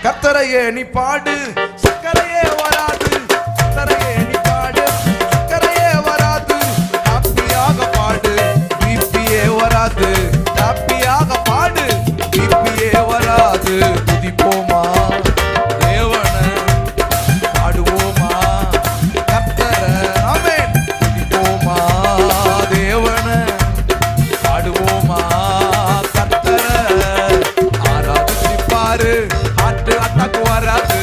கர்த்தரையே நீ பாடு, சக்கரையே வராது. கர்த்தரையே நீ பாடு, சக்கரையே வராது. ஹாப்பியாக பாடு, பிபியே வராது. ஹாப்பியாக பாடு, பிபியே வராது. துதிப்போமா தேவன, பாடுவோமா கர்த்தர. ஆமென். துதிப்போமா தேவன, பாடுவோமா கர்த்தர. ஆராதிப்பாரு, ஹார்ட் அட்டாக் வராது.